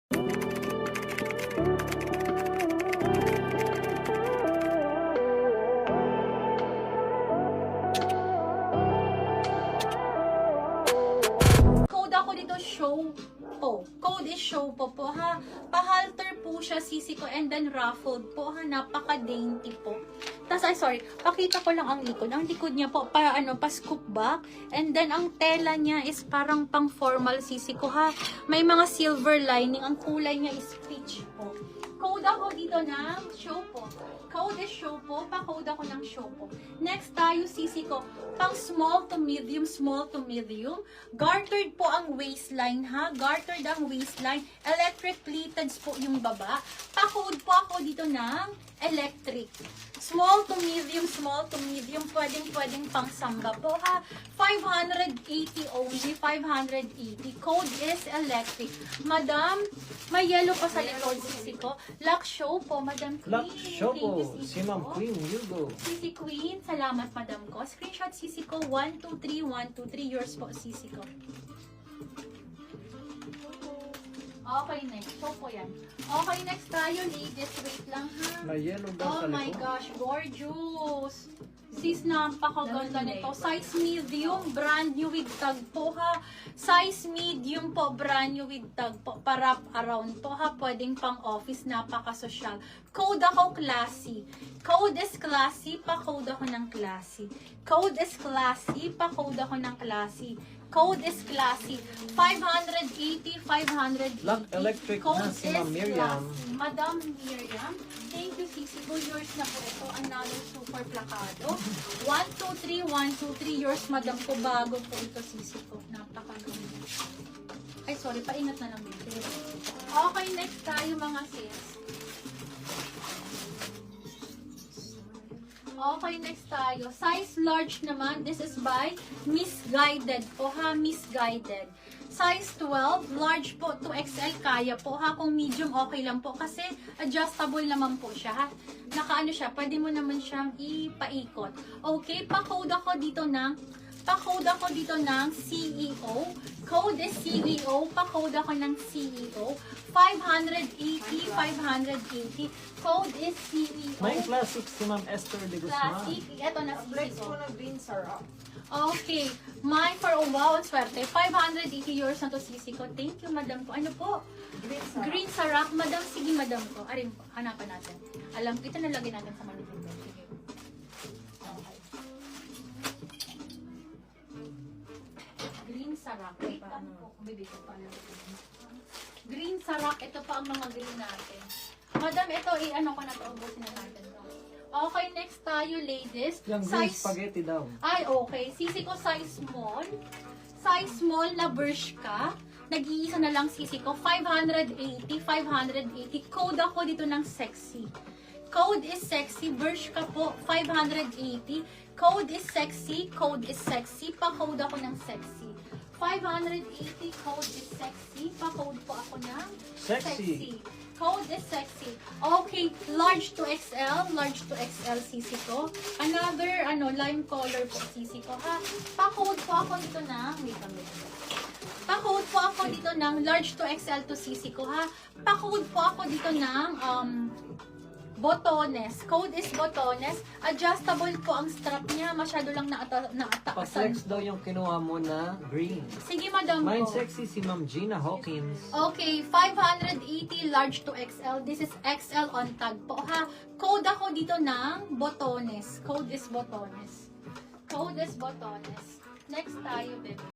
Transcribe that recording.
Code ako dito, show po. Code is show po ha. Pa-halter po siya, sisi ko, and then ruffled po ha. Napaka-dainty po. Tapos, pakita ko lang ang likod. Ang likod niya po, pa-scoop back. And then, ang tela niya is parang pang-formal, sisi ko ha. May mga silver lining. Ang kulay niya is peach po. Code ako dito ng show po. Code is show po. Pa-code ako ng show po. Next tayo, sisi ko, pang small to medium, small to medium. Gartered po ang waistline ha. Gartered ang waistline. Electric pleated po yung baba. Pa-code po ako dito ng electric. Small to medium, pwedeng pang samba po ha. 580 only, 580. Code is electric. Madam, may yellow pa sa likod, sisi ko. Lock show po, Madam Queen. Lock show Thank you, po. sisi Si Ma'am ko. Queen, you go. Sisi Queen, salamat Madam ko. Screenshot sisi ko, 123, 123, yours po sisi ko. Okay, next. Show po yan. Okay, next tayo, ladies. Wait lang ha. May yellow daw Oh sa my likod. gosh, gorgeous. Sis, napakaganda nito. Size medium, brand new with tag po ha. Size medium po, brand new with tag po. Para around po ha. Pwedeng pang office, napaka-social. Code ako classy. Code is classy, pa-code ako ng classy. Code is classy, pa-code ako ng classy. Code is classy. 580, 580. Lock electric na si Ma'am Miriam. Classy. Madam Miriam, thank you, Sisi ko. Yours na po ito. Another super plakado. 123, 123. Yours, madam ko. Bago po ito, Sisi ko. Napakaganda. Ay, sorry. Paingat na lang dito. Okay, next tayo mga sis. Okay, next tayo. Size large naman. This is by Misguided po ha. Misguided. Size 12, large po to XL kaya po ha. Kung medium, okay lang po. Kasi adjustable naman po siya ha. Nakaano siya, pwede mo naman siyang ipaikot. Okay, pa-code ako dito ng CEO. Code is CEO. Pa-code ako ng CEO. 580, 580. Code is CEO. May classic si Ma'am Esther de Guzman. Classic. Ito na Flex CEO. mo ng green sarap. Okay. Mine for wow, ang swerte. 580 yours na to, sisi ko. Thank you, madam ko. Ano po? Green sarap. Green sarap. Madam, sige, madam ko. Arin po. Hanapan natin. Alam, ito na lagyan natin sa manipin. Sige. Okay. Green sarap. Wait lang po. Bibig ko pala. Green sarap. Ito pa ang mga green natin. Madam, ito, i-ano ko na to. Ubusin na natin to. Okay, next tayo, ladies. Yung green spaghetti daw. Ay, okay. Sisi ko size small. Size small na Bershka. Nag-iisa na lang sisi ko. 580, 580. Code ako dito ng sexy. Code is sexy. Bershka po, 580. Code is sexy. Code is sexy. Pa-code ako ng sexy. 580. Code is sexy. Pa-code po ako ng Sexy. Code is sexy. Okay, large to XL. Large to XL, sisi ko. Another, lime color po, sisi ko, ha? Pa-code po ako dito ng, wait a minute. Pa-code po ako dito ng large to XL to sisi ko, ha? Pa-code po ako dito ng, botones. Code is botones. Adjustable po ang strap niya. Masyado lang naataasan. Pa-flex daw yung kinuha mo na green. Sige, madam Mine ko. sexy si Ma'am Gina Hawkins. Okay, 580 large to XL. This is XL on tag po ha. Code ako dito ng botones. Code is botones. Code is botones. Next tayo, baby.